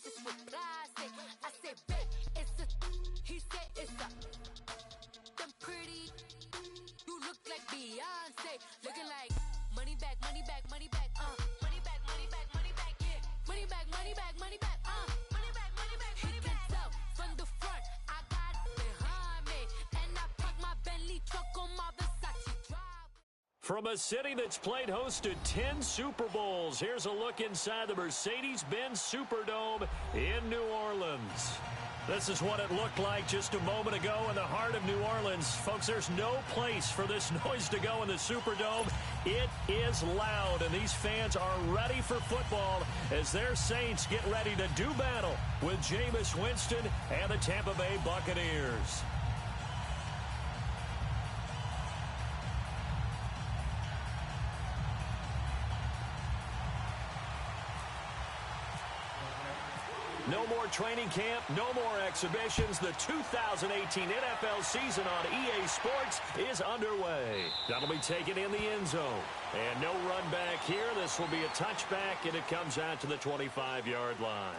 just reply. I say, babe, it's a. He said it's a. Them pretty. You look like Beyonce. Looking like money back, money back, money back, money back, money back, money back, yeah. Money back, money back, money back, money back, money back, money back. He can tell from the front, I got it behind me. And I park my Bentley truck on my Versace drive. From a city that's played host to 10 Super Bowls, here's a look inside the Mercedes-Benz Superdome in New Orleans. This is what it looked like just a moment ago in the heart of New Orleans. Folks, there's no place for this noise to go in the Superdome. It is loud, and these fans are ready for football as their Saints get ready to do battle with Jameis Winston and the Tampa Bay Buccaneers. No more training camp, no more exhibitions. The 2018 NFL season on EA Sports is underway. That'll be taken in the end zone. And no run back here. This will be a touchback, and it comes out to the 25-yard line.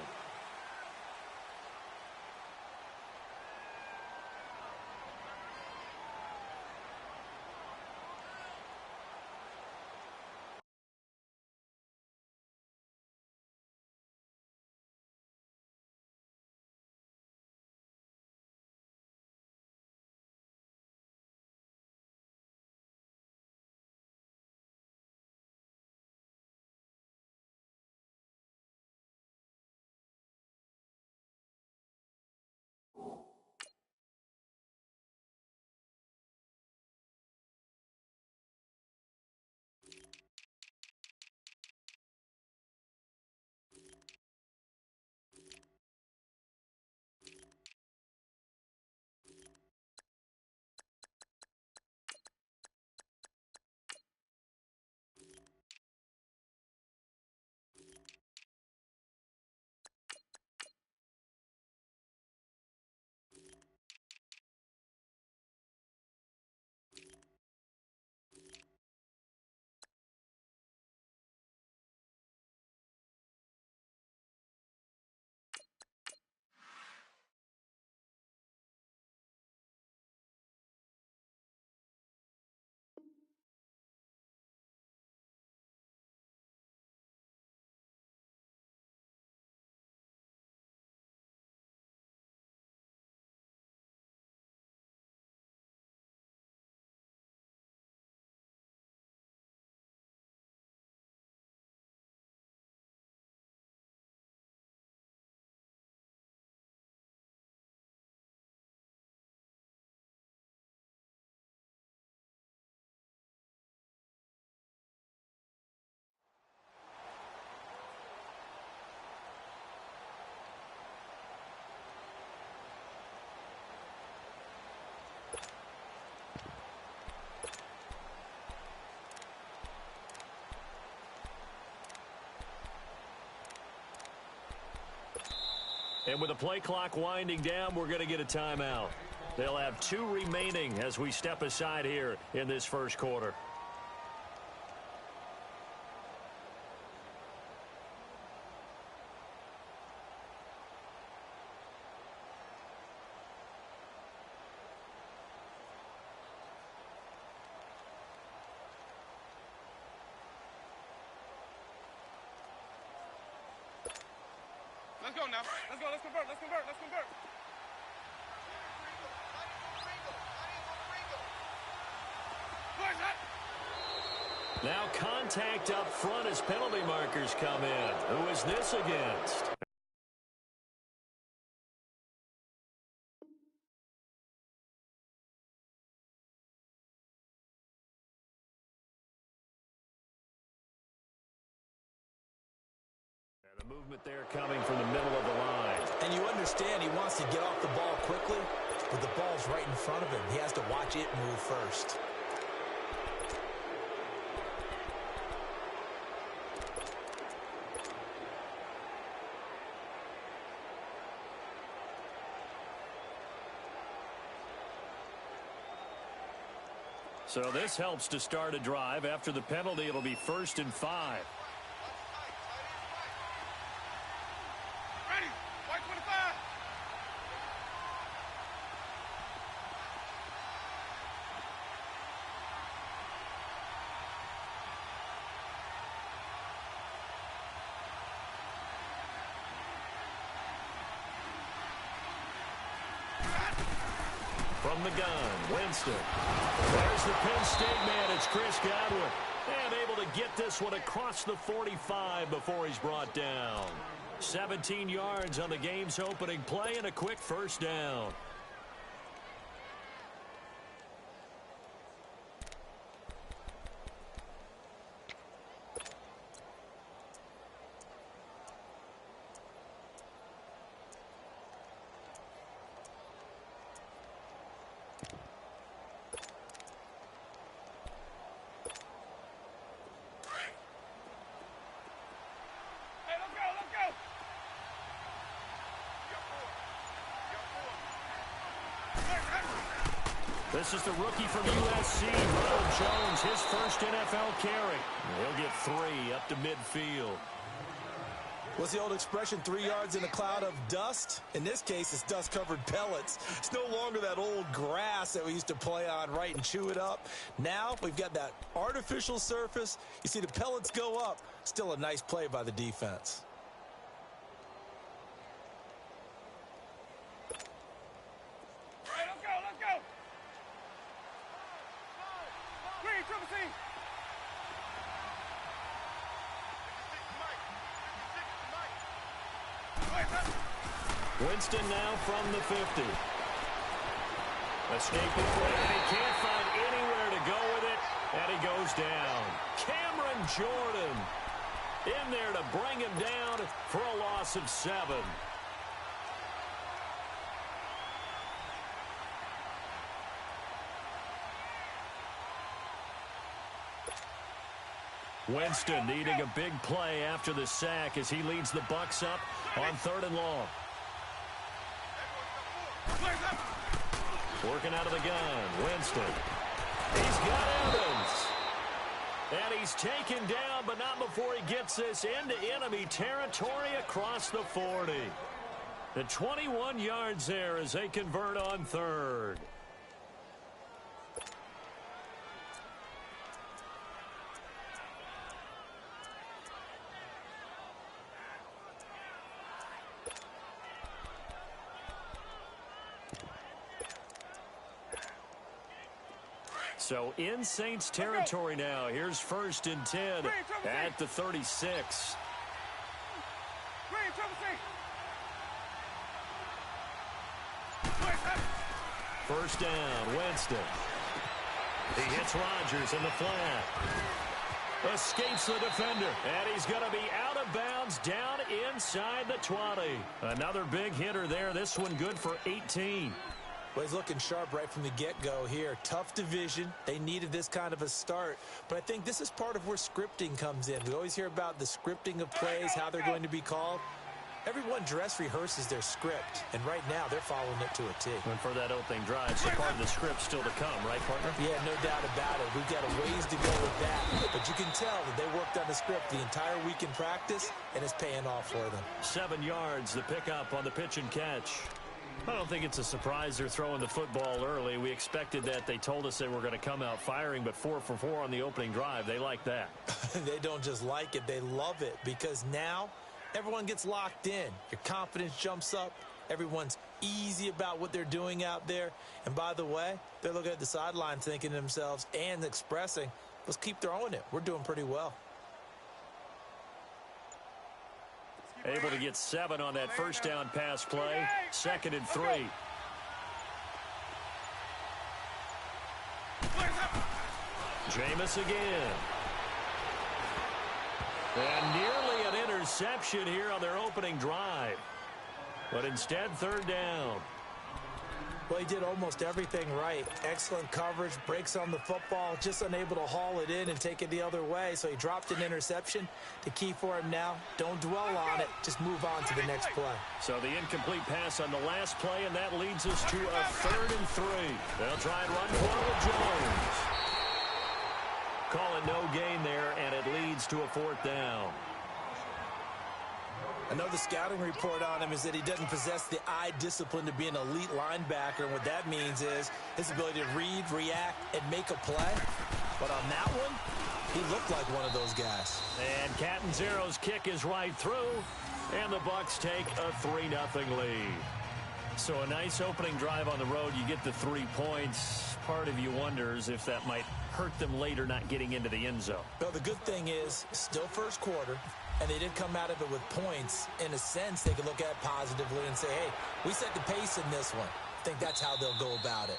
And with the play clock winding down, we're going to get a timeout. They'll have 2 remaining as we step aside here in this first quarter. Let's go now. Let's go. Let's convert. Let's convert. Let's convert. Now contact up front as penalty markers come in. Who is this against? And the movement there coming from the middle of the line. And you understand he wants to get off the ball quickly, but the ball's right in front of him. He has to watch it move first. So this helps to start a drive. After the penalty, it'll be 1st and 5. Ready. 25. From the gun, Winston. There's the Penn State man. It's Chris Godwin. And able to get this one across the 45 before he's brought down. 17 yards on the game's opening play and a quick first down. This is the rookie from USC, Ronald Jones, his first NFL carry. He'll get 3 up to midfield. What's the old expression, 3 yards in a cloud of dust? In this case, it's dust-covered pellets. It's no longer that old grass that we used to play on, right, and chew it up. Now we've got that artificial surface. You see the pellets go up. Still a nice play by the defense. Winston now from the 50. Escaping, and he can't find anywhere to go with it, and he goes down. Cameron Jordan in there to bring him down for a loss of 7. Winston needing a big play after the sack as he leads the Bucs up on 3rd and long. Working out of the gun, Winston. He's got Evans. And he's taken down, but not before he gets this into enemy territory across the 40. The 21 yards there as they convert on 3rd. So in Saints territory now. Here's 1st and 10 at the 36. First down, Winston. He hits Rodgers in the flat. Escapes the defender. And he's going to be out of bounds down inside the 20. Another big hitter there. This one good for 18. Well, he's looking sharp right from the get-go here. Tough division. They needed this kind of a start. But I think this is part of where scripting comes in. We always hear about the scripting of plays, how they're going to be called. Everyone dress rehearses their script, and right now they're following it to a T. And for that opening drive, so part of the script still to come, right, partner? Yeah, no doubt about it. We've got a ways to go with that. But you can tell that they worked on the script the entire week in practice, and it's paying off for them. 7 yards, the pickup on the pitch and catch. I don't think it's a surprise they're throwing the football early. We expected that. They told us they were going to come out firing, but 4 for 4 on the opening drive. They like that. They don't just like it. They love it because now everyone gets locked in. Your confidence jumps up. Everyone's easy about what they're doing out there. And by the way, they're looking at the sideline thinking to themselves and expressing, let's keep throwing it. We're doing pretty well. Able to get 7 on that first down pass play. 2nd and 3. Jameis again. And nearly an interception here on their opening drive. But instead, 3rd down. Well, he did almost everything right. Excellent coverage, breaks on the football, just unable to haul it in and take it the other way. So he dropped an interception. The key for him now, don't dwell on it. Just move on to the next play. So the incomplete pass on the last play, and that leads us to a 3rd and 3. They'll try and run for it with Jones. Call it no gain there, and it leads to a 4th down. Another scouting report on him is that he doesn't possess the eye discipline to be an elite linebacker, and what that means is his ability to read, react, and make a play. But on that one, he looked like one of those guys. And Catanzaro's kick is right through, and the Bucs take a 3-0 lead. So a nice opening drive on the road. You get the 3 points. Part of you wonders if that might hurt them later not getting into the end zone. Well, the good thing is, still first quarter, and they didn't come out of it with points. In a sense, they can look at it positively and say, hey, we set the pace in this one. I think that's how they'll go about it.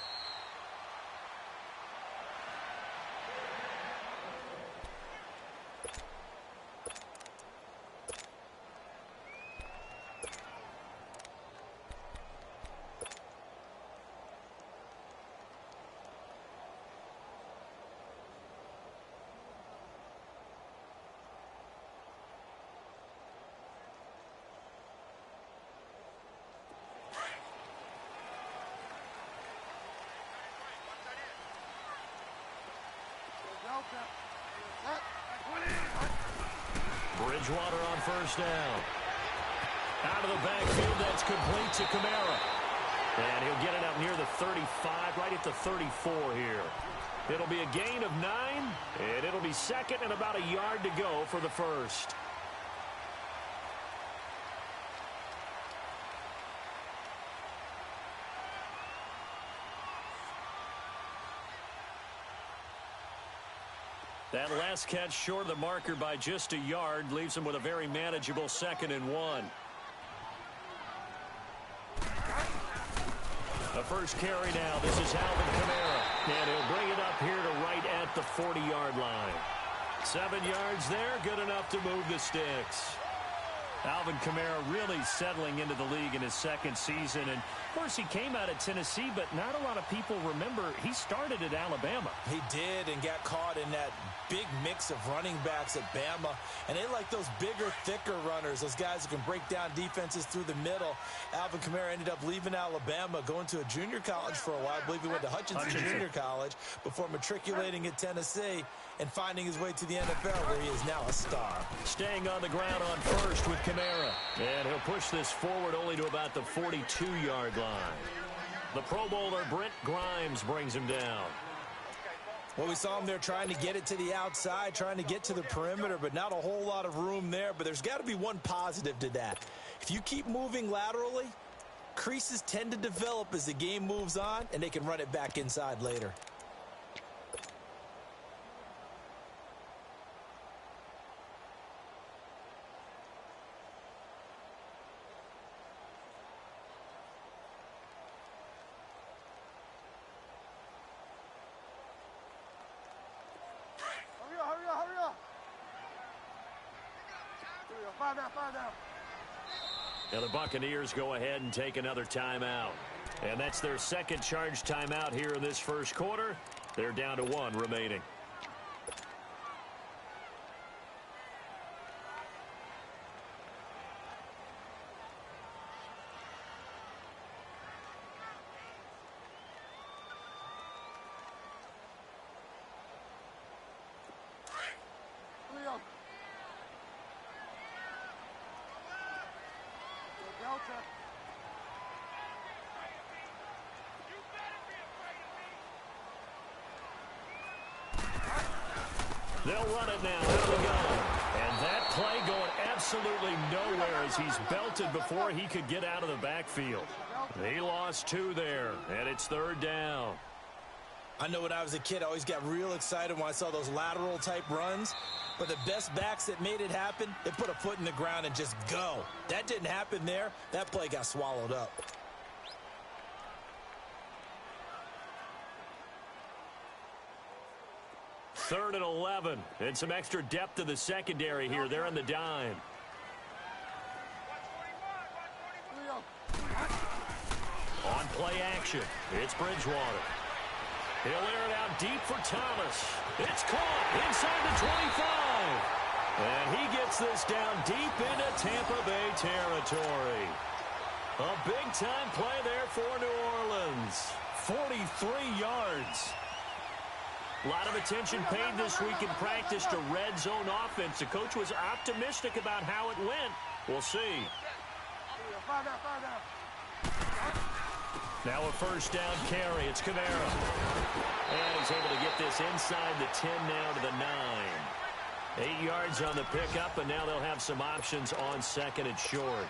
Bridgewater on first down. Out of the backfield, that's complete to Kamara. And he'll get it up near the 35, right at the 34 here. It'll be a gain of 9, and it'll be second and about a yard to go for the first. That last catch short of the marker by just a yard leaves him with a very manageable 2nd and 1. The first carry now. This is Alvin Kamara. And he'll bring it up here to right at the 40-yard line. 7 yards there, good enough to move the sticks. Alvin Kamara really settling into the league in his 2nd season. And, of course, he came out of Tennessee, but not a lot of people remember he started at Alabama. He did, and got caught in that big mix of running backs at Bama. And they like those bigger, thicker runners, those guys who can break down defenses through the middle. Alvin Kamara ended up leaving Alabama, going to a junior college for a while. I believe he went to Hutchinson Junior College before matriculating at Tennessee and finding his way to the NFL, where he is now a star. Staying on the ground on first with Kamara. And he'll push this forward only to about the 42-yard line. The Pro Bowler Brent Grimes brings him down. Well, we saw him there trying to get it to the outside, trying to get to the perimeter, but not a whole lot of room there. But there's got to be one positive to that. If you keep moving laterally, creases tend to develop as the game moves on, and they can run it back inside later. Now the Buccaneers go ahead and take another timeout. And that's their 2nd charge timeout here in this first quarter. They're down to 1 remaining. They'll run it now. Out we go. And that play going absolutely nowhere as he's belted before he could get out of the backfield. He lost 2 there, and it's 3rd down. I know when I was a kid, I always got real excited when I saw those lateral-type runs. But the best backs that made it happen, they put a foot in the ground and just go. That didn't happen there. That play got swallowed up. Third and 11, and some extra depth to the secondary here. They're in the dime. On play action, it's Bridgewater. He'll air it out deep for Thomas. It's caught inside the 25. And he gets this down deep into Tampa Bay territory. A big-time play there for New Orleans. 43 yards. A lot of attention paid this week in practice to red zone offense. The coach was optimistic about how it went. We'll see. Now a first down carry. It's Kamara. And he's able to get this inside the 10 now to the 9. 8 yards on the pickup, and now they'll have some options on second and short.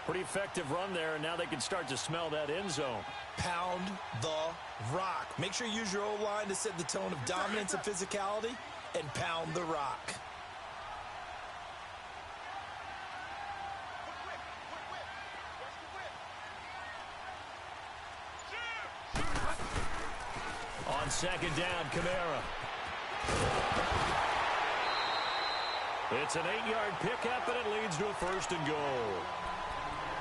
Pretty effective run there, and now they can start to smell that end zone. Pound the rock. Make sure you use your O-line to set the tone of dominance and physicality, and pound the rock. On second down, Kamara. It's an 8-yard pickup, and it leads to a first and goal.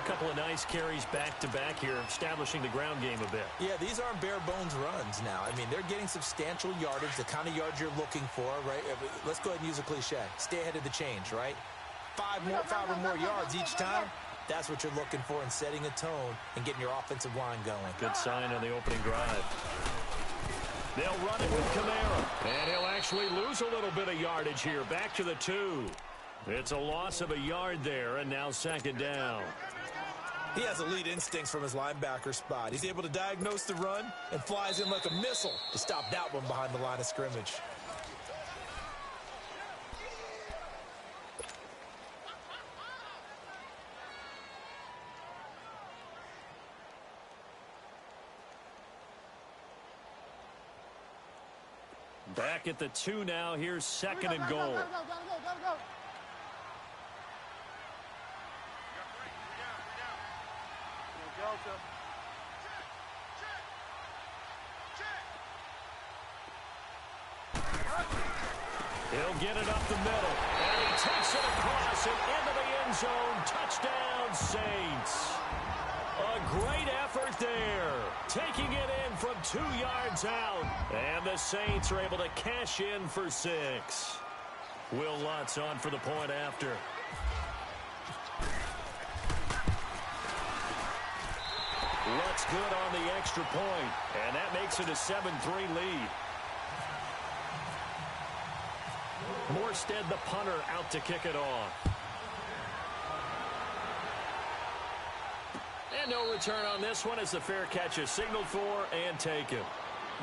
A couple of nice carries back-to-back here, establishing the ground game a bit. Yeah, these aren't bare-bones runs now. I mean, they're getting substantial yardage, the kind of yards you're looking for, right? Let's go ahead and use a cliche. Stay ahead of the change, right? Five or more yards each time. That's what you're looking for in setting a tone and getting your offensive line going. Good sign on the opening drive. They'll run it with Kamara. And he'll actually lose a little bit of yardage here. Back to the 2. It's a loss of a yard there, and now second down. He has elite instincts from his linebacker spot. He's able to diagnose the run and flies in like a missile to stop that one behind the line of scrimmage. Back at the 2 now. Here's second and goal. Go. He'll get it up the middle. And he takes it across and into the end zone. Touchdown, Saints. A great effort there. Taking it in from 2 yards out. And the Saints are able to cash in for 6. Will Lutz on for the point after. Lutz good on the extra point. And that makes it a 7-3 lead. Morstead, the punter, out to kick it off. And no return on this one as the fair catch is signaled for and taken.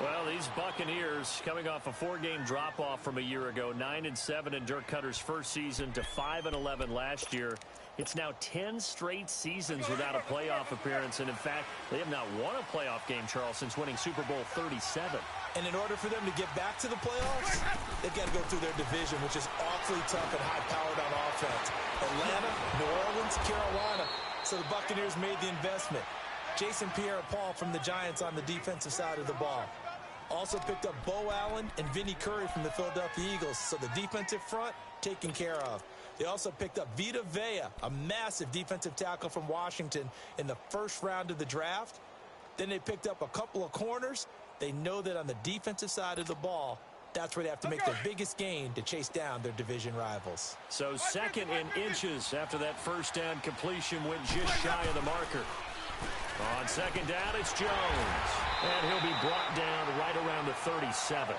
Well, these Buccaneers coming off a 4-game drop-off from a year ago, 9-7 in Dirk Cutter's first season to 5-11 last year. It's now 10 straight seasons without a playoff appearance, and in fact, they have not won a playoff game, Charles, since winning Super Bowl 37. And in order for them to get back to the playoffs, they've got to go through their division, which is awfully tough and high-powered on offense. Atlanta, New Orleans, Carolina. So the Buccaneers made the investment. Jason Pierre-Paul from the Giants on the defensive side of the ball. Also picked up Bo Allen and Vinny Curry from the Philadelphia Eagles. So the defensive front taken care of. They also picked up Vita Vea, a massive defensive tackle from Washington in the first round of the draft. Then they picked up a couple of corners. They know that on the defensive side of the ball, that's where they have to make their biggest gain to chase down their division rivals. So second in inches after that first down completion went just shy of the marker. On second down, it's Jones. And he'll be brought down right around the 37.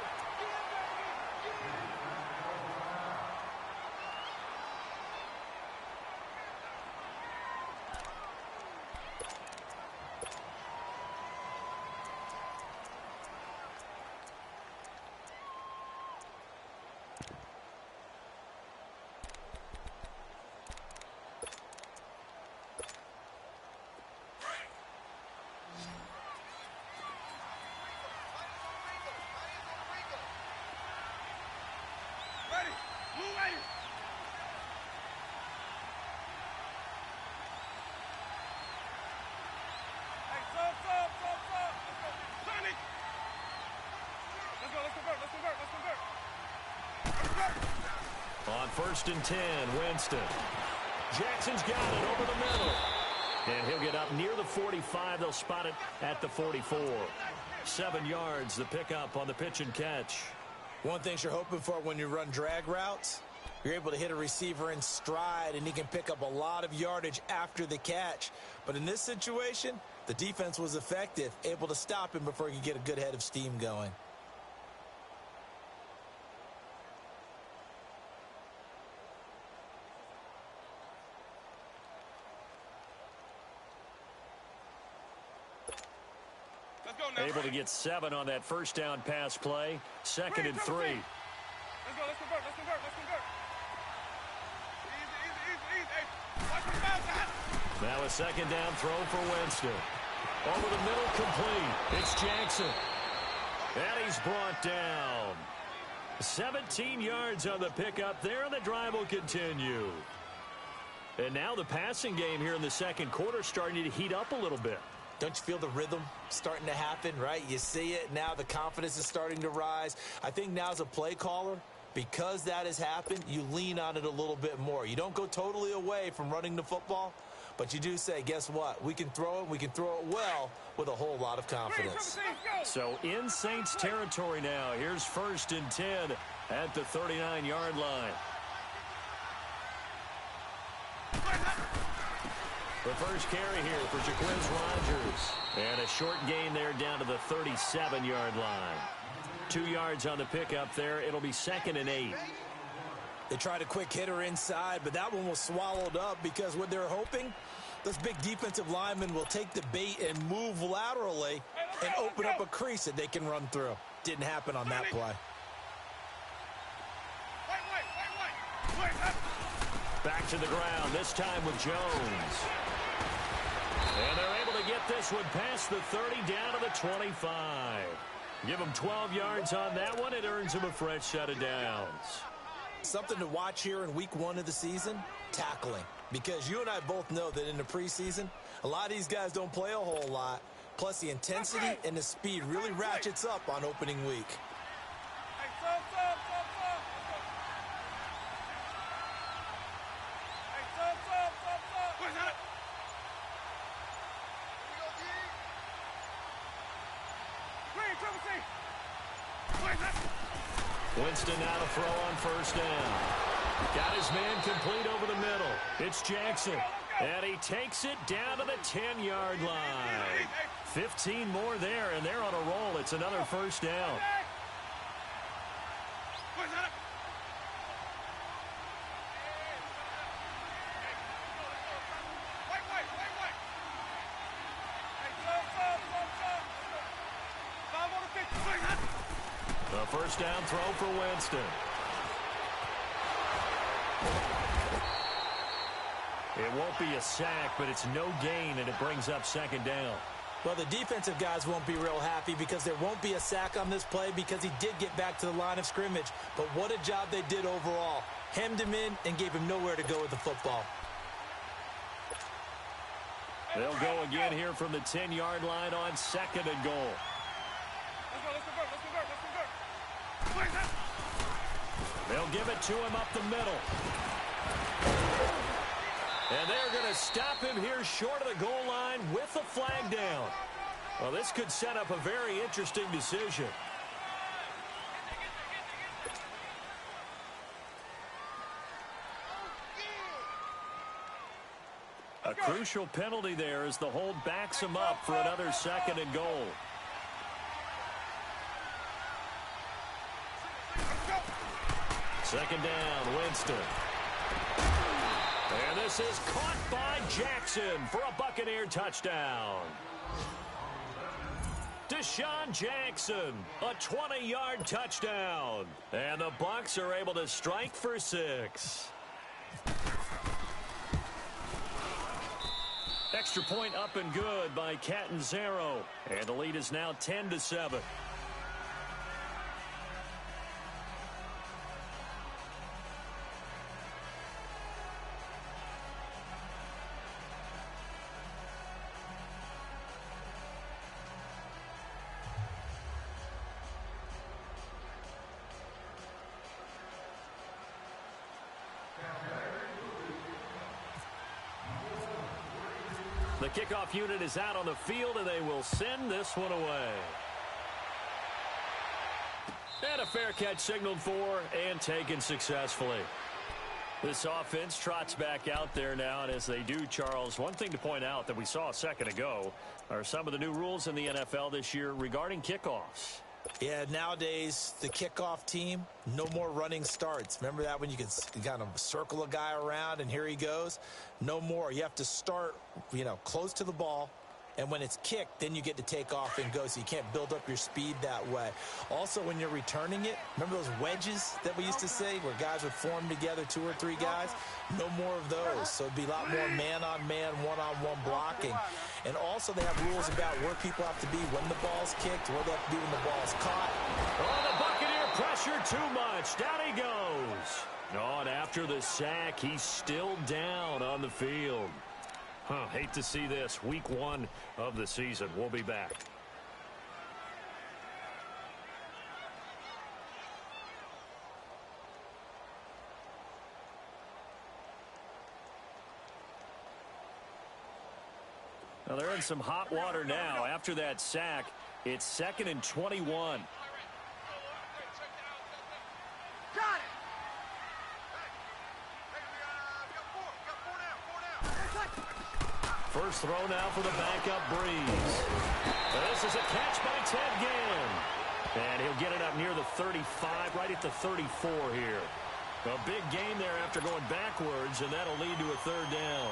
On first and 10, Winston. Jackson's got it over the middle. And he'll get up near the 45. They'll spot it at the 44. 7 yards, the pickup on the pitch and catch. One thing you're hoping for when you run drag routes, you're able to hit a receiver in stride, and he can pick up a lot of yardage after the catch. But in this situation, the defense was effective, able to stop him before he could get a good head of steam going. go now. Able to get 7 on that first down pass play. 2nd and 3. Let's go. Let's convert. Let's convert. Let's convert. Easy. Hey, watch the foul, guys. Now a 2nd down throw for Winston. Over the middle, complete. It's Jackson. And he's brought down. 17 yards on the pickup there, and the drive will continue. And now the passing game here in the second quarter starting to heat up a little bit. Don't you feel the rhythm starting to happen, right? You see it. Now the confidence is starting to rise. I think now as a play caller, because that has happened, you lean on it a little bit more. You don't go totally away from running the football, but you do say, guess what? We can throw it. We can throw it well with a whole lot of confidence. So in Saints territory now. Here's 1st and 10 at the 39-yard line. The first carry here for Jaquiz Rogers. And a short gain there down to the 37-yard line. 2 yards on the pickup there. It'll be 2nd and 8. They tried a quick hitter inside, but that one was swallowed up because what they're hoping, those big defensive linemen will take the bait and move laterally and open up a crease that they can run through. Didn't happen on that play. Back to the ground, this time with Jones. And they're able to get this one past the 30 down to the 25. Give them 12 yards on that one. It earns them a fresh set of downs. Something to watch here in week 1 of the season, tackling. Because you and I both know that in the preseason, a lot of these guys don't play a whole lot. Plus the intensity and the speed really ratchets up on opening week. Winston now to throw on 1st down. Got his man complete over the middle. It's Jackson. And he takes it down to the 10-yard line. 15 more there, and they're on a roll. It's another 1st down. The 1st down throw for Winston. It won't be a sack, but it's no gain, and it brings up 2nd down. Well, the defensive guys won't be real happy because there won't be a sack on this play because he did get back to the line of scrimmage. But what a job they did overall. Hemmed him in and gave him nowhere to go with the football. They'll go again here from the 10-yard line on 2nd and goal. They'll give it to him up the middle. And they're going to stop him here short of the goal line with the flag down. Well, this could set up a very interesting decision. A crucial penalty there as the hold backs him up for another 2nd and goal. Second down, Winston. And this is caught by Jackson for a Buccaneer touchdown. Deshaun Jackson, a 20-yard touchdown. And the Bucs are able to strike for 6. Extra point up and good by Catanzaro. And the lead is now 10-7. The kickoff unit is out on the field, and they will send this one away. And a fair catch signaled for and taken successfully. This offense trots back out there now, and as they do, Charles, one thing to point out that we saw a second ago are some of the new rules in the NFL this year regarding kickoffs. Yeah, nowadays, the kickoff team, no more running starts. Remember that when you could kind of circle a guy around and here he goes? No more. You have to start, close to the ball, And when it's kicked, then you get to take off and go, so you can't build up your speed that way. Also, when you're returning it, remember those wedges that we used to say where guys would form together, 2 or 3 guys? No more of those. So it'd be a lot more man-on-man, one-on-one blocking. And also they have rules about where people have to be when the ball's kicked, where they have to be when the ball's caught. Oh, the Buccaneer pressure too much. Down he goes. Oh, and after the sack, he's still down on the field. Hate to see this. Week 1 of the season. We'll be back. Now they're in some hot water now. After that sack, it's 2nd and 21. First throw now for the backup Breeze. This is a catch by Ted Ginn. And he'll get it up near the 35, right at the 34 here. A big gain there after going backwards, and that'll lead to a 3rd down.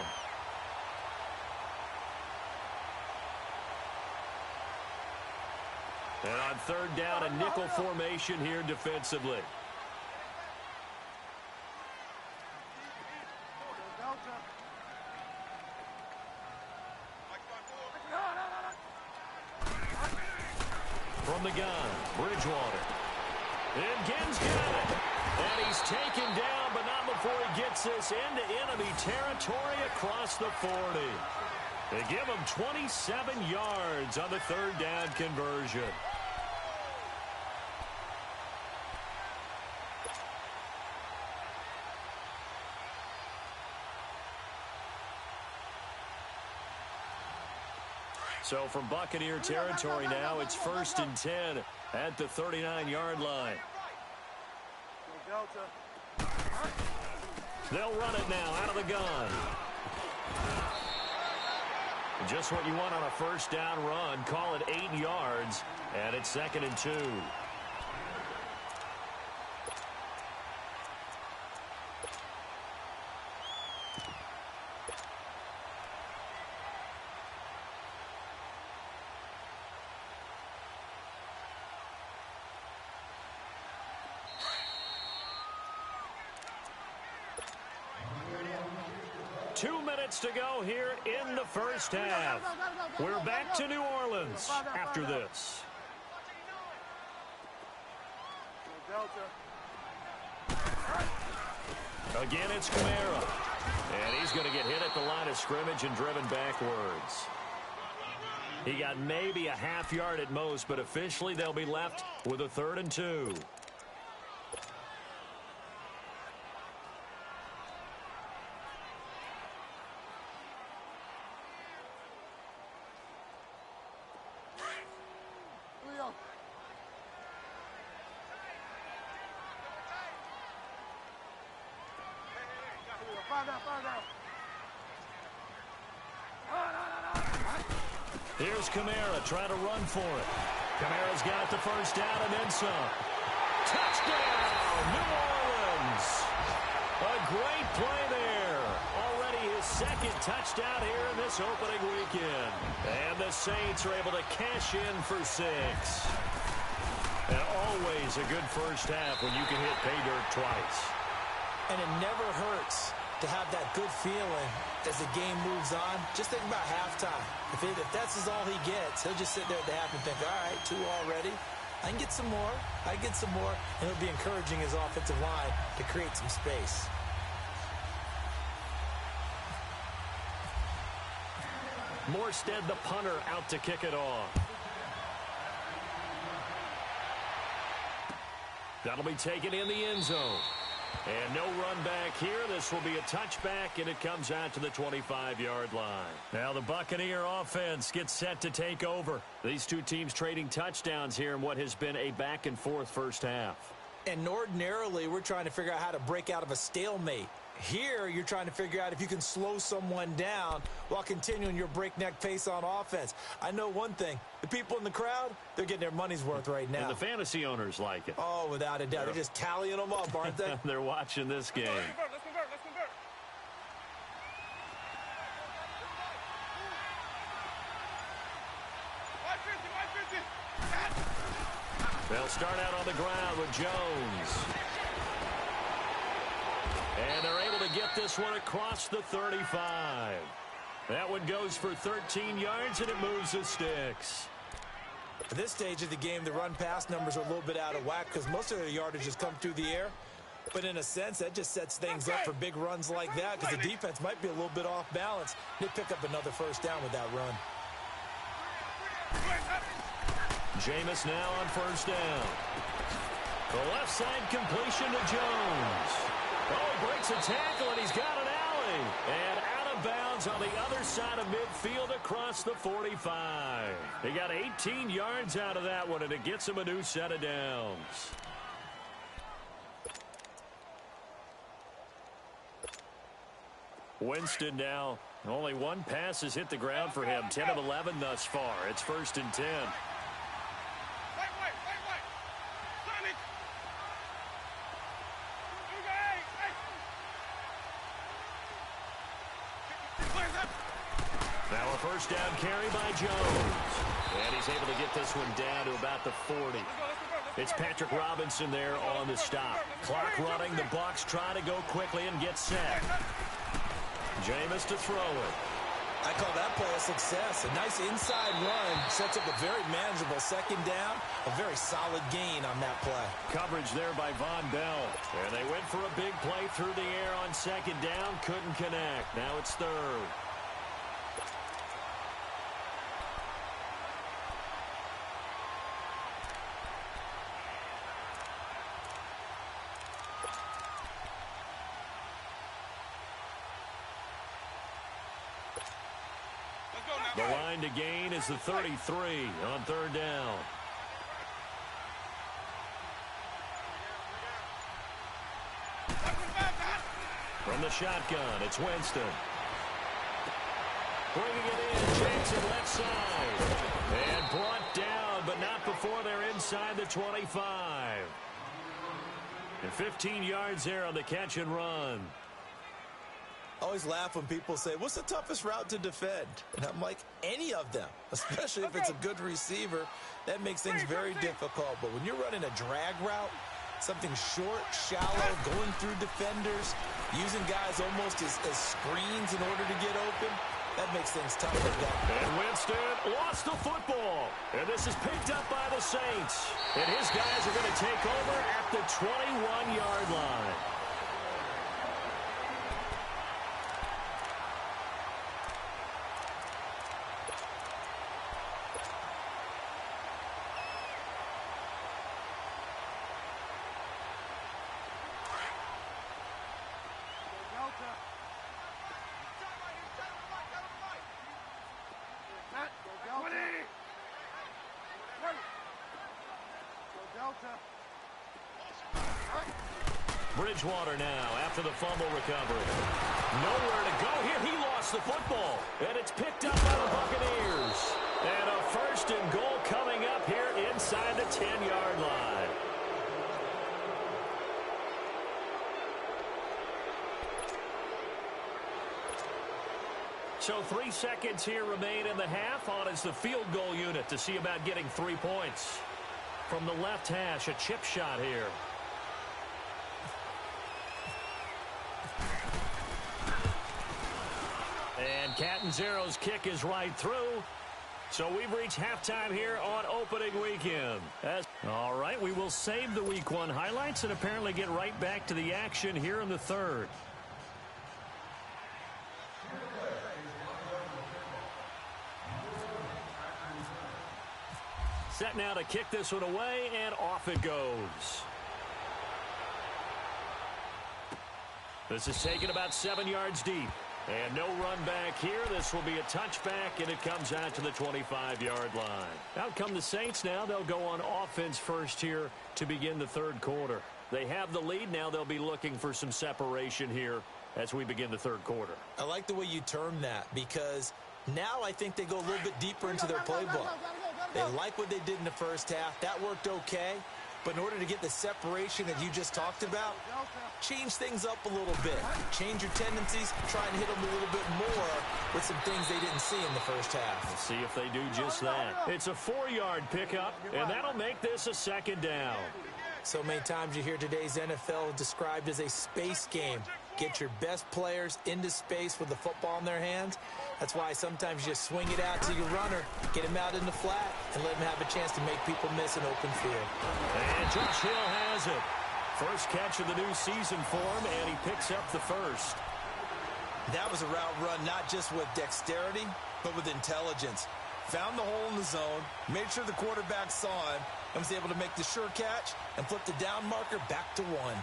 And on 3rd down, a nickel formation here defensively. From the gun, Bridgewater. And Ginn's got it. And he's taken down, but not before he gets this into enemy territory across the 40. They give him 27 yards on the 3rd down conversion. So from Buccaneer territory now, it's 1st and 10 at the 39-yard line. They'll run it now out of the gun. Just what you want on a 1st down run. Call it 8 yards, and it's 2nd and 2. To go here in the 1st half. We're back to New Orleans after this. Again, it's Kamara. And he's going to get hit at the line of scrimmage and driven backwards. He got maybe a half yard at most, but officially they'll be left with a 3rd and 2. Here's Kamara trying to run for it. Kamara's got the 1st down and then some. Touchdown, New Orleans. A great play there. Already his 2nd touchdown here in this opening weekend. And the Saints are able to cash in for 6. And always a good 1st half when you can hit pay dirt twice. And it never hurts to have that good feeling as the game moves on. Just think about halftime. If that's all he gets, he'll just sit there at the half and think, all right, 2 already. I can get some more. I can get some more. And he'll be encouraging his offensive line to create some space. Morstead, the punter, out to kick it off. That'll be taken in the end zone. And no run back here. This will be a touchback, and it comes out to the 25-yard line. Now the Buccaneer offense gets set to take over. These two teams trading touchdowns here in what has been a back-and-forth 1st half. And ordinarily, we're trying to figure out how to break out of a stalemate. Here, you're trying to figure out if you can slow someone down while continuing your breakneck pace on offense. I know one thing. The people in the crowd, they're getting their money's worth right now. And the fantasy owners like it. Oh, without a doubt. They're just tallying them up, aren't they? They're watching this game. Let's convert. They'll start out on the ground with Jones. And they're able to get this one across the 35. That one goes for 13 yards, and it moves the sticks. At this stage of the game, the run-pass numbers are a little bit out of whack because most of their yardage has come through the air. But in a sense, that just sets things up for big runs like that because the defense might be a little bit off balance. They pick up another first down with that run. Jameis now on first down. The left side completion to Jones. Oh, he breaks a tackle, and he's got an alley. And out of bounds on the other side of midfield across the 45. He got 18 yards out of that one, and it gets him a new set of downs. Winston now. Only one pass has hit the ground for him. 10 of 11 thus far. It's 1st and 10. Now a first down carry by Jones. And he's able to get this one down to about the 40. It's Patrick Robinson there on the stop. Clock running. The Bucs try to go quickly and get set. Jameis to throw it. I call that play a success. A nice inside run sets up a very manageable second down. A very solid gain on that play. Coverage there by Von Bell. And they went for a big play through the air on second down. Couldn't connect. Now it's 3rd. The line to gain is the 33 on 3rd down. From the shotgun, it's Winston. Bringing it in, Jackson left side. And brought down, but not before they're inside the 25. And 15 yards there on the catch and run. I always laugh when people say, what's the toughest route to defend? And I'm like, any of them, especially if it's a good receiver. That makes things very difficult. But when you're running a drag route, something short, shallow, going through defenders, using guys almost as screens in order to get open, that makes things tough for them. And Winston lost the football. And this is picked up by the Saints. And his guys are going to take over at the 21-yard line. Bridgewater now after the fumble recovery. Nowhere to go here. He lost the football. And it's picked up by the Buccaneers. And a 1st and goal coming up here inside the 10-yard line. So 3 seconds here remain in the half. On is the field goal unit to see about getting 3 points. From the left hash, a chip shot here. And Catanzero's kick is right through. So we've reached halftime here on opening weekend. All right, we will save the Week 1 highlights and apparently get right back to the action here in the 3rd. Set now to kick this one away, and off it goes. This is taken about 7 yards deep. And no run back here. This will be a touchback, and it comes out to the 25-yard line. Out come the Saints now. They'll go on offense first here to begin the 3rd quarter. They have the lead. Now they'll be looking for some separation here as we begin the 3rd quarter. I like the way you term that because now I think they go a little bit deeper into their playbook. They like what they did in the first half. That worked okay. But in order to get the separation that you just talked about, change things up a little bit. Change your tendencies, try and hit them a little bit more with some things they didn't see in the first half. Let's see if they do just that. It's a 4-yard pickup, and that'll make this a second down. So many times you hear today's NFL described as a space game. Get your best players into space with the football in their hands. That's why sometimes you just swing it out to your runner, get him out in the flat, and let him have a chance to make people miss an open field. And Josh Hill has it. First catch of the new season for him, and he picks up the first. That was a route run not just with dexterity, but with intelligence. Found the hole in the zone, made sure the quarterback saw him, and was able to make the sure catch and flip the down marker back to 1.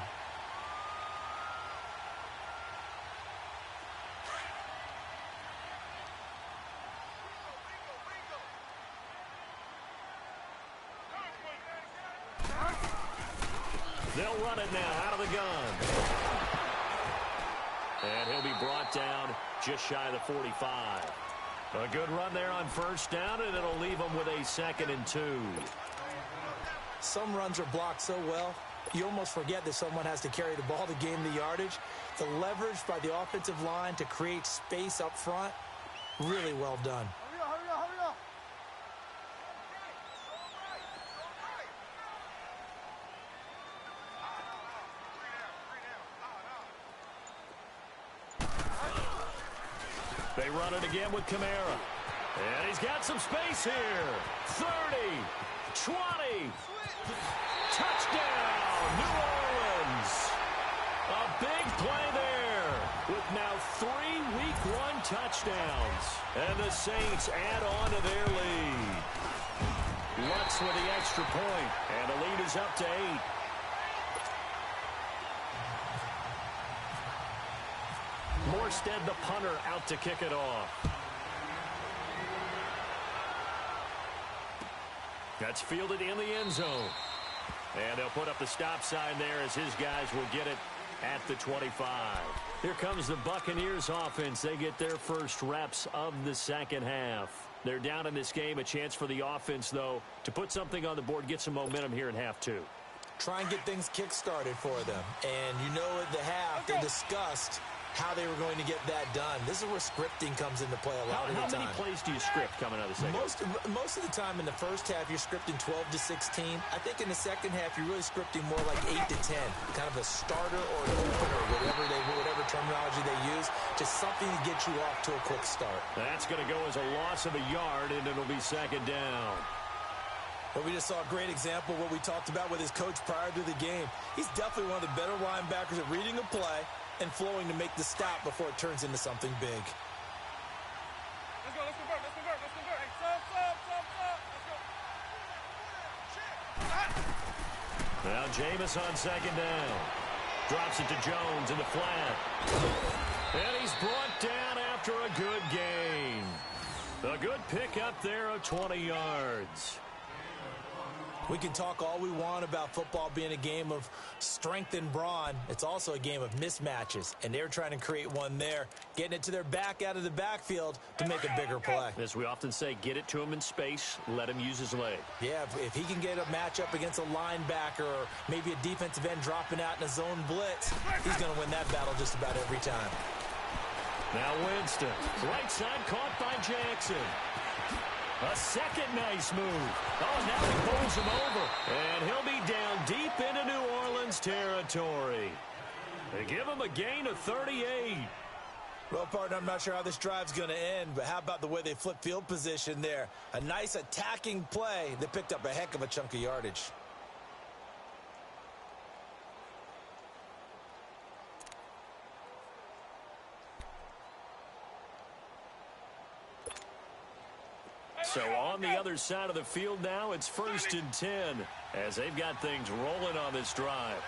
They'll run it now out of the gun. And he'll be brought down just shy of the 45. A good run there on first down, and it'll leave them with a 2nd and 2. Some runs are blocked so well, you almost forget that someone has to carry the ball to gain the yardage. The leverage by the offensive line to create space up front, really well done. They run it again with Kamara. And he's got some space here. 30, 20, touchdown, New Orleans. A big play there with now 3 Week 1 touchdowns. And the Saints add on to their lead. Lutz with the extra point, and the lead is up to 8. Morstead, the punter, out to kick it off. That's fielded in the end zone. And they'll put up the stop sign there as his guys will get it at the 25. Here comes the Buccaneers offense. They get their first reps of the second half. They're down in this game. A chance for the offense, though, to put something on the board, get some momentum here in half 2. Try and get things kick-started for them. And you know at the half, they discussed how they were going to get that done. This is where scripting comes into play a lot of the time. How many plays do you script coming out of the second? Most of the time in the first half, you're scripting 12 to 16. I think in the second half, you're really scripting more like 8 to 10. Kind of a starter or an opener, whatever terminology they use. Just something to get you off to a quick start. That's going to go as a loss of a yard, and it'll be second down. Well, we just saw a great example of what we talked about with his coach prior to the game. He's definitely one of the better linebackers at reading a play and flowing to make the stop before it turns into something big. Let's go, let's convert, let's convert, let's convert. Hey, let's go. Now Jameis on second down. Drops it to Jones in the flat. And he's brought down after a good gain. A good pickup there of 20 yards. We can talk all we want about football being a game of strength and brawn. It's also a game of mismatches, and they're trying to create one there, getting it to their back out of the backfield to make a bigger play. As we often say, get it to him in space, let him use his leg. Yeah, if he can get a matchup against a linebacker or maybe a defensive end dropping out in a zone blitz, he's going to win that battle just about every time. Now Winston, right side caught by Jackson. A second nice move. Oh, now he pulls him over. And he'll be down deep into New Orleans territory. They give him a gain of 38. Well, partner, I'm not sure how this drive's going to end, but how about the way they flip field position there? A nice attacking play that picked up a heck of a chunk of yardage. So on the other side of the field now, it's 1st and 10 as they've got things rolling on this drive.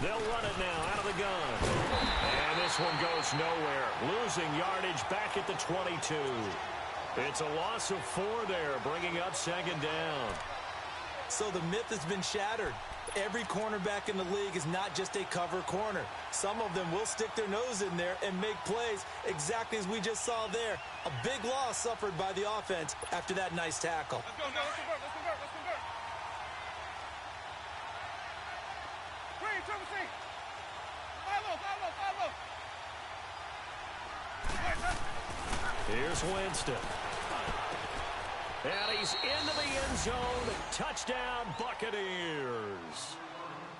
They'll run it now out of the gun. And this one goes nowhere. Losing yardage back at the 22. It's a loss of 4 there, bringing up second down. So the myth has been shattered. Every cornerback in the league is not just a cover corner. Some of them will stick their nose in there and make plays exactly as we just saw there. A big loss suffered by the offense after that nice tackle. Let's go, let's convert, let's convert, let's convert. Green, 17. Here's Winston. And he's into the end zone. Touchdown, Buccaneers.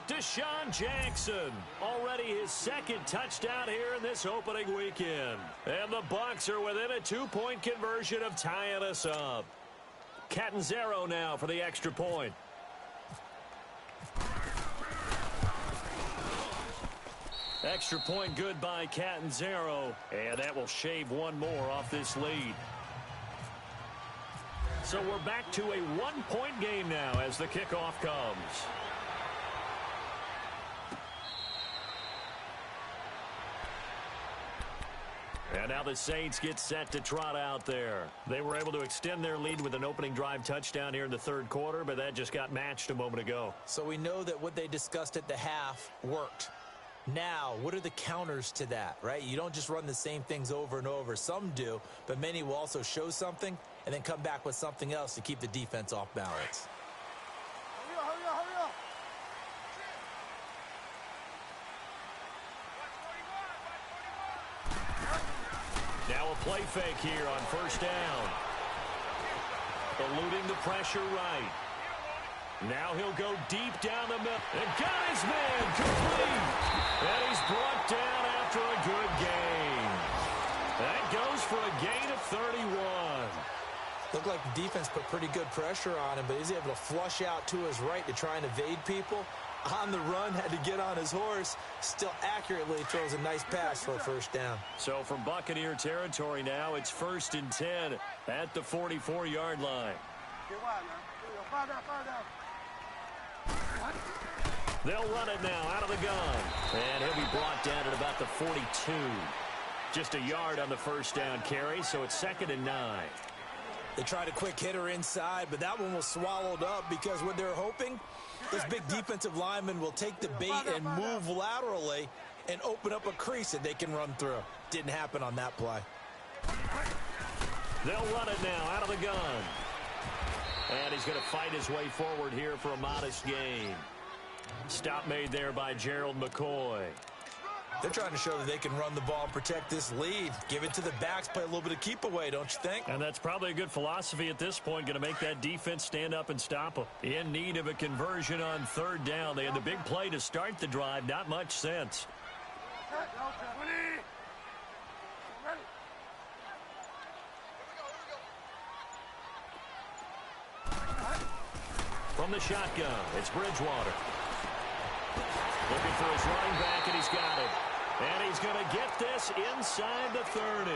Deshaun Jackson, already his second touchdown here in this opening weekend. And the Bucs are within a 2-point conversion of tying us up. Catanzaro now for the extra point. Extra point good by Catanzaro, and that will shave one more off this lead. So we're back to a 1-point game now as the kickoff comes. And now the Saints get set to trot out there. They were able to extend their lead with an opening drive touchdown here in the third quarter, but that just got matched a moment ago. So we know that what they discussed at the half worked. Now, what are the counters to that, right? You don't just run the same things over and over. Some do, but many will also show something and then come back with something else to keep the defense off balance. Hurry up. Now a play fake here on first down. Eluding the pressure right. Now he'll go deep down the middle. And got his man complete. And he's brought down after a good gain. That goes for a gain of 31. Looked like the defense put pretty good pressure on him, but he's able to flush out to his right to try and evade people. On the run, had to get on his horse. Still accurately throws a nice pass for a first down. So from Buccaneer territory now, it's 1st and 10 at the 44-yard line. They'll run it now out of the gun. And he'll be brought down at about the 42. Just a yard on the first down carry, so it's 2nd and 9. They tried a quick hitter inside, but that one was swallowed up because what they're hoping, this big defensive lineman will take the bait and move laterally and open up a crease that they can run through. Didn't happen on that play. They'll run it now out of the gun. And he's going to fight his way forward here for a modest gain. Stop made there by Gerald McCoy. They're trying to show that they can run the ball and protect this lead. Give it to the backs, play a little bit of keep away, don't you think? And that's probably a good philosophy at this point, going to make that defense stand up and stop them. In need of a conversion on third down. They had the big play to start the drive, not much sense. From the shotgun, it's Bridgewater. Looking for his running back, and he's got it. And he's going to get this inside the 30.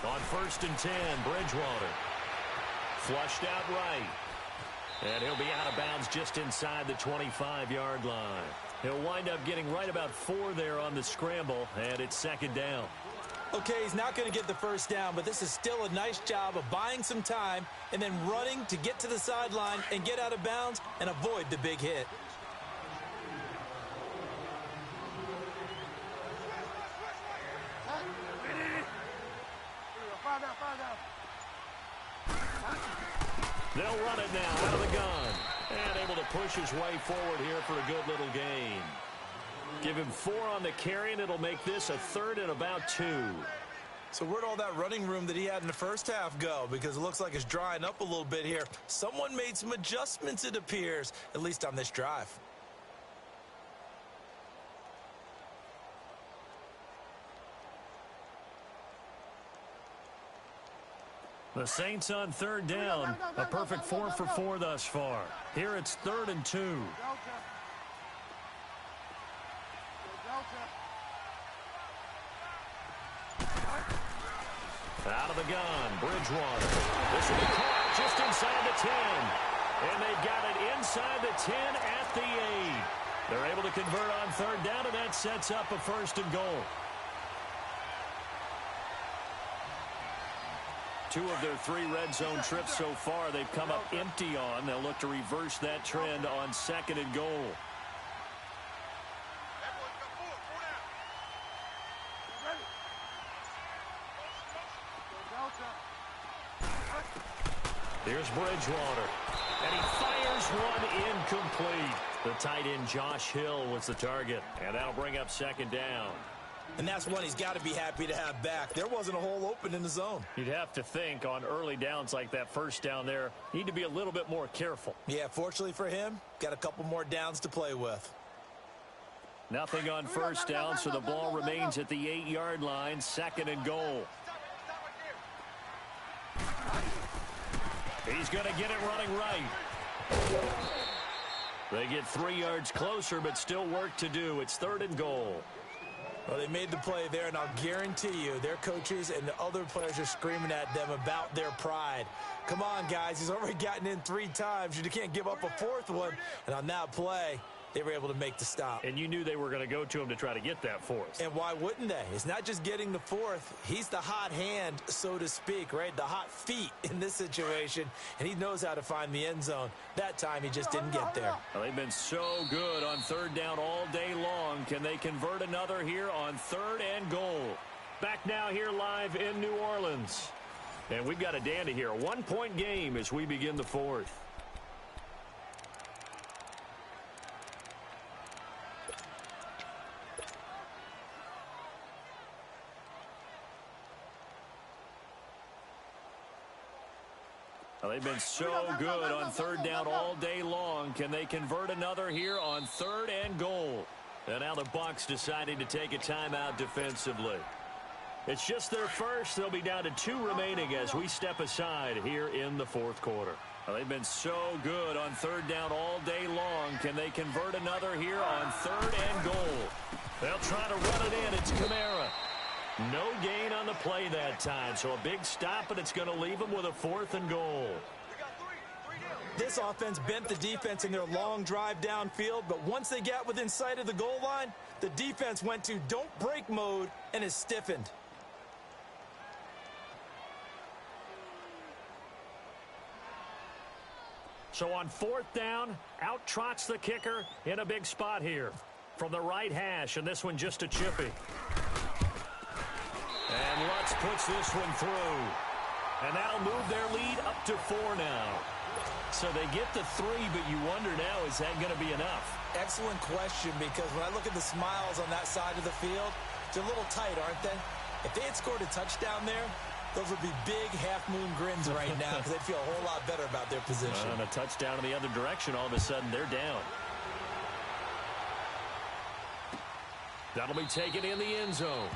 On 1st and 10, Bridgewater. Flushed out right. And he'll be out of bounds just inside the 25-yard line. He'll wind up getting right about 4 there on the scramble, and it's 2nd down. Okay, he's not going to get the first down, but this is still a nice job of buying some time and then running to get to the sideline and get out of bounds and avoid the big hit. They'll run it now out of the gun. And able to push his way forward here for a good little gain. Give him 4 on the carry, and it'll make this a 3rd and about 2. So where'd all that running room that he had in the first half go? Because it looks like it's drying up a little bit here. Someone made some adjustments, it appears, at least on this drive. The Saints on 3rd down. A perfect 4 for 4 thus far. Here it's 3rd and 2. Out of the gun, Bridgewater. This will be caught just inside the 10. And they've got it inside the 10 at the 8. They're able to convert on 3rd down, and that sets up a 1st and goal. 2 of their 3 red zone trips so far they've come up empty on. They'll look to reverse that trend on 2nd and goal. Here's Bridgewater, and he fires one incomplete. The tight end Josh Hill was the target, and that'll bring up 2nd down. And that's one he's got to be happy to have back. There wasn't a hole open in the zone. You'd have to think on early downs like that, 1st down there, need to be a little bit more careful. Yeah, fortunately for him, got a couple more downs to play with. Nothing on 1st down, so the ball remains at the 8-yard line, 2nd and goal. He's going to get it running right. They get 3 yards closer, but still work to do. It's 3rd and goal. Well, they made the play there, and I'll guarantee you their coaches and the other players are screaming at them about their pride. Come on, guys. He's already gotten in 3 times. You can't give up a 4th one. And on that play, they were able to make the stop. And you knew they were going to go to him to try to get that 4th. And why wouldn't they? It's not just getting the 4th. He's the hot hand, so to speak, right? The hot feet in this situation. And he knows how to find the end zone. That time, he just didn't get there. Well, they've been so good on 3rd down all day long. Can they convert another here on 3rd and goal? Back now here live in New Orleans. And we've got a dandy here. A 1-point game as we begin the 4th. Well, they've been so good on 3rd down all day long. Can they convert another here on 3rd and goal? And now the Bucs deciding to take a timeout defensively. It's just their first. They'll be down to 2 remaining as we step aside here in the 4th quarter. Well, they've been so good on 3rd down all day long. Can they convert another here on 3rd and goal? They'll try to run it in. It's Kamara. No gain on the play that time, so a big stop, and it's going to leave them with a 4th and goal. This offense bent the defense in their long drive downfield, but once they got within sight of the goal line, the defense went to don't break mode and is stiffened. So on 4th down, out trots the kicker in a big spot here from the right hash, and this one just a chippy. And Lutz puts this one through. And that'll move their lead up to 4 now. So they get the 3, but you wonder now, is that going to be enough? Excellent question, because when I look at the smiles on that side of the field, they're a little tight, aren't they? If they had scored a touchdown there, those would be big half-moon grins right now because they'd feel a whole lot better about their position. And a touchdown in the other direction, all of a sudden they're down. That'll be taken in the end zone.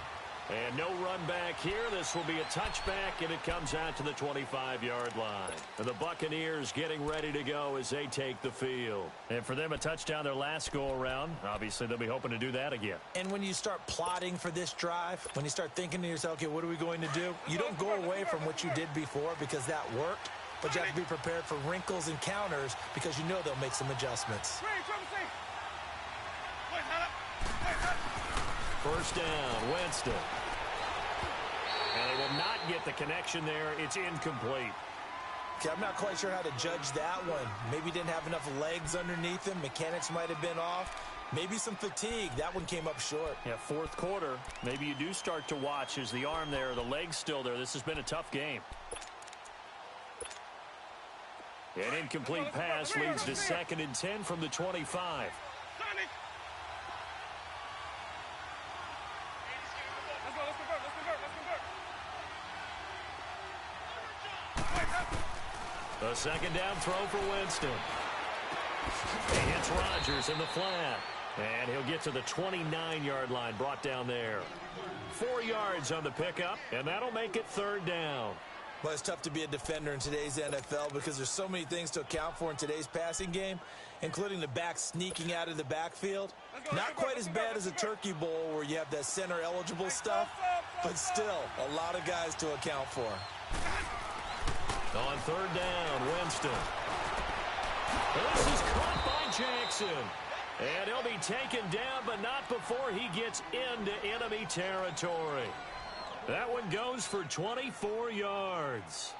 And no run back here. This will be a touchback, and it comes out to the 25-yard line. And the Buccaneers getting ready to go as they take the field. And for them, a touchdown their last go-around. Obviously, they'll be hoping to do that again. And when you start plotting for this drive, when you start thinking to yourself, okay, what are we going to do? You don't go away from what you did before because that worked, but you have to be prepared for wrinkles and counters because you know they'll make some adjustments. 1st down, Winston. And they will not get the connection there. It's incomplete. Okay, I'm not quite sure how to judge that one. Maybe didn't have enough legs underneath him. Mechanics might have been off. Maybe some fatigue. That one came up short. Yeah, 4th quarter. Maybe you do start to watch as the arm there, the leg's still there. This has been a tough game. An incomplete pass leads to 2nd and 10 from the 25. A 2nd down throw for Winston. He hits Rodgers in the flat. And he'll get to the 29-yard line, brought down there. 4 yards on the pickup, and that'll make it 3rd down. Well, it's tough to be a defender in today's NFL because there's so many things to account for in today's passing game, including the back sneaking out of the backfield. Not quite as bad as a turkey bowl where you have that center-eligible stuff, but still a lot of guys to account for. On 3rd down, Winston. This is caught by Jackson. And he'll be taken down, but not before he gets into enemy territory. That one goes for 24 yards.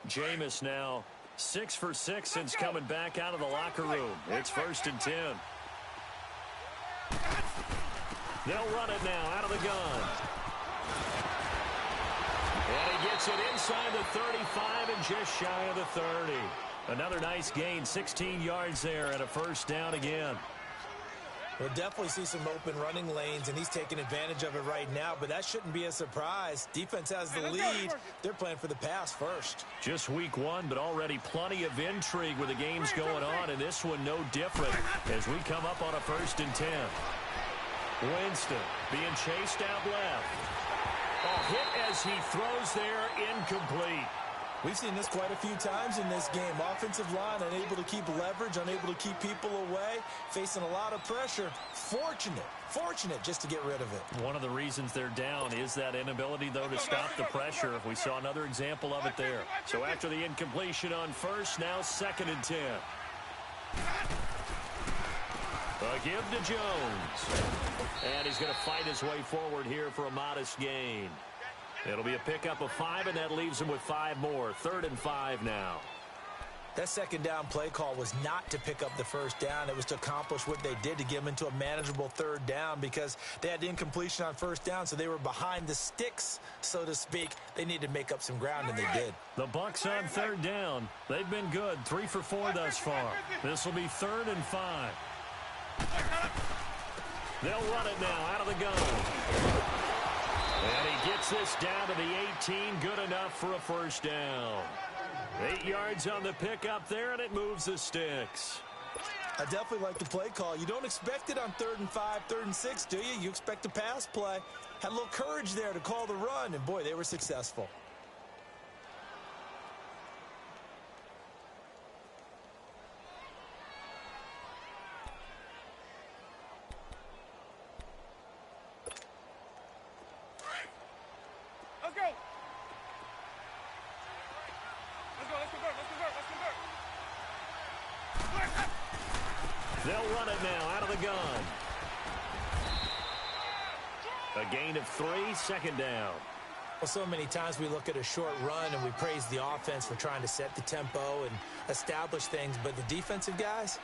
Jameis now 6 for 6 since coming back out of the locker room. It's 1st and 10. They'll run it now out of the gun. And he gets it inside the 35 and just shy of the 30. Another nice gain, 16 yards there and a 1st down again. We'll definitely see some open running lanes, and he's taking advantage of it right now, but that shouldn't be a surprise. Defense has the lead. They're playing for the pass first. Just week 1, but already plenty of intrigue with the games going on, and this one no different as we come up on a 1st and 10. Winston being chased out left. Hit as he throws there, incomplete. We've seen this quite a few times in this game. Offensive line unable to keep leverage, unable to keep people away, facing a lot of pressure. Fortunate just to get rid of it. One of the reasons they're down is that inability, though, to stop the pressure. We saw another example of it there. So after the incompletion on 1st, now 2nd and 10. A give to Jones. And he's going to fight his way forward here for a modest gain. It'll be a pickup of 5, and that leaves him with 5 more. 3rd and 5 now. That 2nd down play call was not to pick up the 1st down. It was to accomplish what they did, to get them into a manageable 3rd down, because they had incompletion on 1st down, so they were behind the sticks, so to speak. They needed to make up some ground, and they did. The Bucs on 3rd down. They've been good, 3 for 4 thus far. This will be 3rd and 5. They'll run it now out of the gun. And he gets this down to the 18. Good enough for a 1st down. 8 yards on the pickup there, and it moves the sticks. I definitely like the play call. You don't expect it on 3rd and 5, 3rd and 6, do you? You expect a pass play. Had a little courage there to call the run, and boy, they were successful. They'll run it now out of the gun. A gain of 3, 2nd down. Well, so many times we look at a short run and we praise the offense for trying to set the tempo and establish things, but the defensive guys,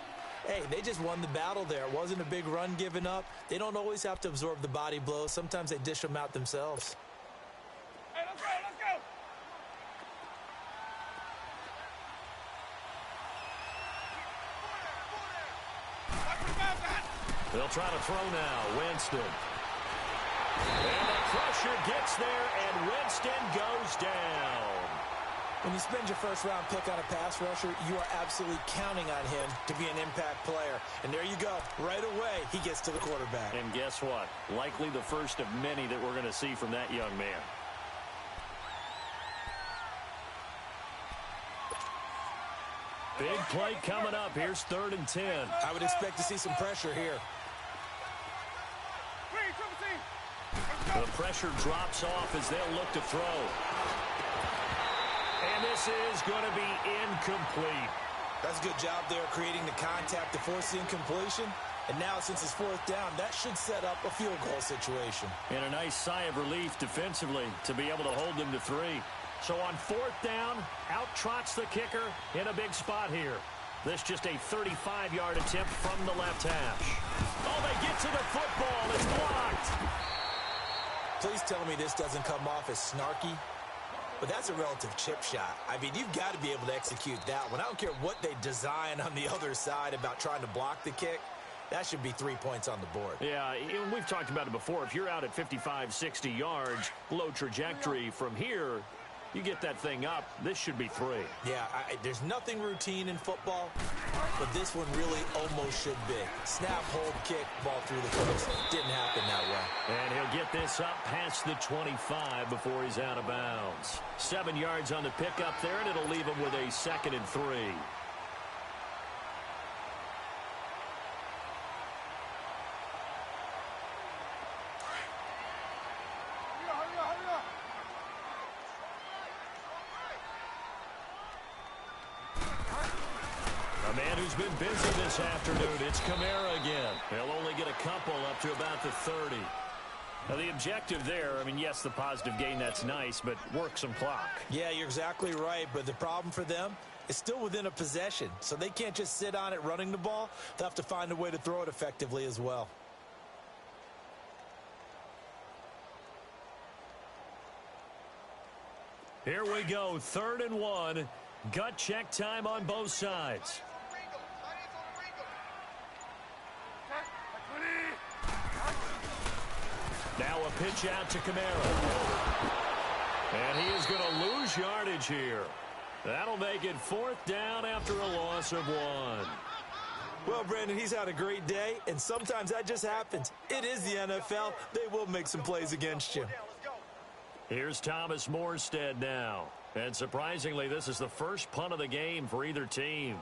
hey, they just won the battle there. It wasn't a big run given up. They don't always have to absorb the body blows. Sometimes they dish them out themselves. Hey, let's go, let's go. They'll try to throw now. Winston. And the pressure gets there, and Winston goes down. When you spend your 1st-round pick on a pass rusher, you are absolutely counting on him to be an impact player. And there you go. Right away, he gets to the quarterback. And guess what? Likely the first of many that we're going to see from that young man. Big play coming up. Here's 3rd and 10. I would expect to see some pressure here. The pressure drops off as they'll look to throw. And this is going to be incomplete. That's a good job there, creating the contact to force the incompletion. And now, since it's 4th down, that should set up a field goal situation. And a nice sigh of relief defensively to be able to hold them to 3. So on 4th down, out trots the kicker in a big spot here. This just a 35-yard attempt from the left hash. Oh, they get to the football. It's blocked. Please tell me this doesn't come off as snarky, but that's a relative chip shot. I mean, you've got to be able to execute that one. I don't care what they design on the other side about trying to block the kick. That should be 3 points on the board. Yeah, we've talked about it before. If you're out at 55, 60 yards, low trajectory from here, you get that thing up, this should be 3. Yeah, there's nothing routine in football, but this one really almost should be. Snap, hold, kick, ball through the post. Didn't happen that way. And he'll get this up past the 25 before he's out of bounds. 7 yards on the pickup there, and it'll leave him with a 2nd and 3. A man who's been busy this afternoon, it's Kamara again. He'll only get a couple up to about the 30. Now, the objective there, I mean, yes, the positive gain, that's nice, but work some clock. Yeah, you're exactly right, but the problem for them is still within a possession, so they can't just sit on it running the ball. They'll have to find a way to throw it effectively as well. Here we go, 3rd and 1. Gut check time on both sides. Now a pitch out to Kamara. And he is going to lose yardage here. That'll make it 4th down after a loss of 1. Well, Brandon, he's had a great day, and sometimes that just happens. It is the NFL. They will make some plays against you. Here's Thomas Morstead now. And surprisingly, this is the first punt of the game for either team.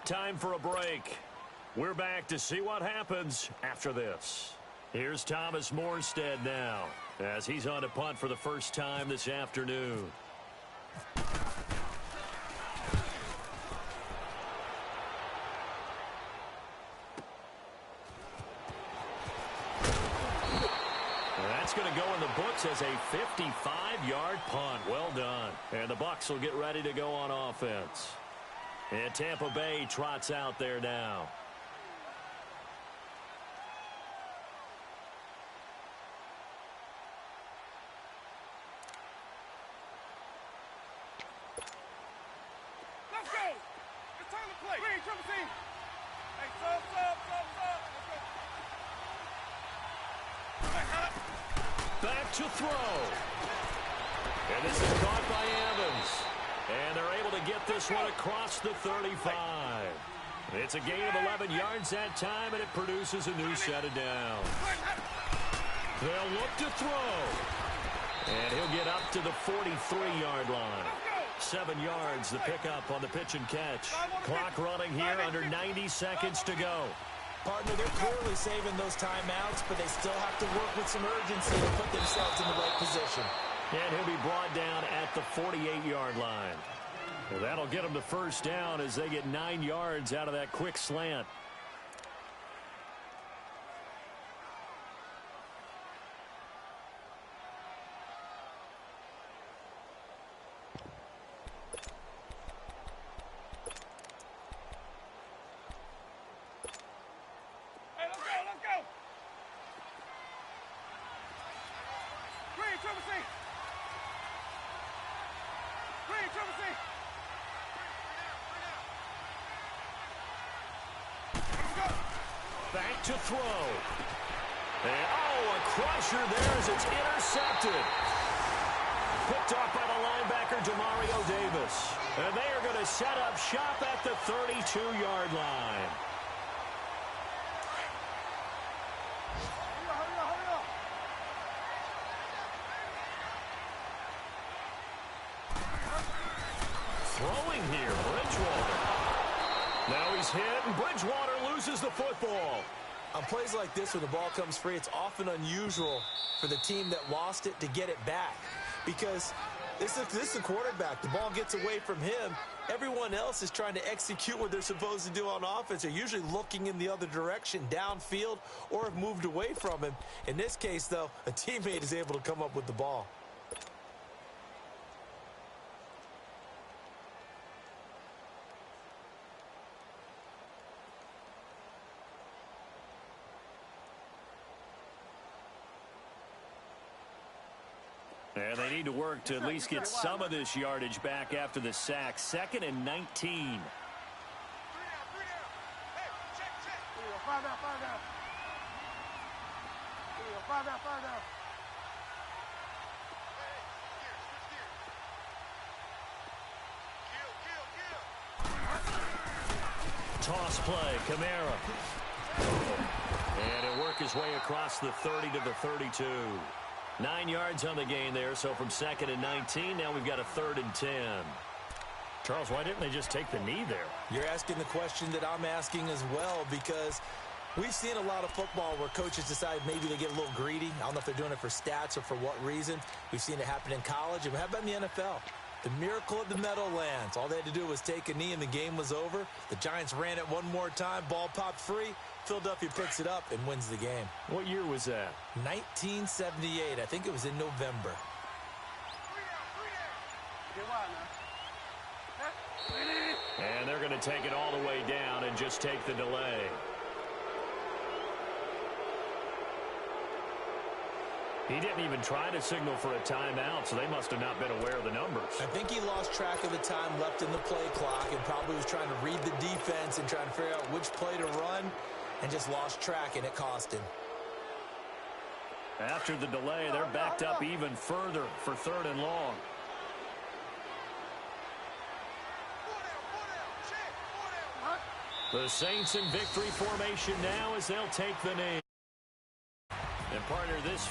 Time for a break. We're back to see what happens after this. Here's Thomas Morstead now, as he's on to punt for the first time this afternoon. That's going to go in the books as a 55-yard punt. Well done. And the Bucs will get ready to go on offense. And Tampa Bay trots out there now. Let's go. It's time to play. Green, triple team. Hey, sub. Let's go. Back to throw. And this is caught by Evans. And they're able to get this one across the 35. It's a gain of 11 yards that time, and it produces a new set of downs. They'll look to throw. And he'll get up to the 43-yard line. 7 yards, the pickup on the pitch and catch. Clock running here, under 90 seconds to go. Partner, they're clearly saving those timeouts, but they still have to work with some urgency to put themselves in the right position. And he'll be brought down at the 48-yard line. Well, that'll get them to first down as they get 9 yards out of that quick slant. Hey, let's go. Green, triple team. Back to throw. And, a crusher there as it's intercepted. Picked off by the linebacker, Demario Davis. And they are going to set up shop at the 32-yard line. Hurry up. Throwing here, Bridgewater. Now he's hit, and Bridgewater loses the football. On plays like this, when the ball comes free, it's often unusual for the team that lost it to get it back. Because this is the quarterback. The ball gets away from him. Everyone else is trying to execute what they're supposed to do on offense. They're usually looking in the other direction, downfield, or have moved away from him. In this case, though, a teammate is able to come up with the ball. And they need to work to at least get some of this yardage back after the sack. 2nd and 19. 3 down. Hey, check. 5 down. 5 down. Kill. Toss play, Kamara. And he'll work his way across the 30 to the 32. 9 yards on the gain there, so from 2nd and 19, now we've got a 3rd and 10. Charles, why didn't they just take the knee there? You're asking the question that I'm asking as well, because We've seen a lot of football where coaches decide maybe they get a little greedy. I don't know if they're doing it for stats or for what reason. We've seen it happen in college, and how about in the NFL? The miracle of the Meadowlands. All they had to do was take a knee, and the game was over. The Giants ran it one more time. Ball popped free. Philadelphia picks it up and wins the game. What year was that? 1978. I think it was in November. And they're going to take it all the way down and just take the delay. He didn't even try to signal for a timeout, so they must have not been aware of the numbers. I think he lost track of the time left in the play clock and probably was trying to read the defense and trying to figure out which play to run and just lost track, and it cost him. After the delay, they're backed up even further for 3rd and long. The Saints in victory formation now as they'll take the knee. And partner, this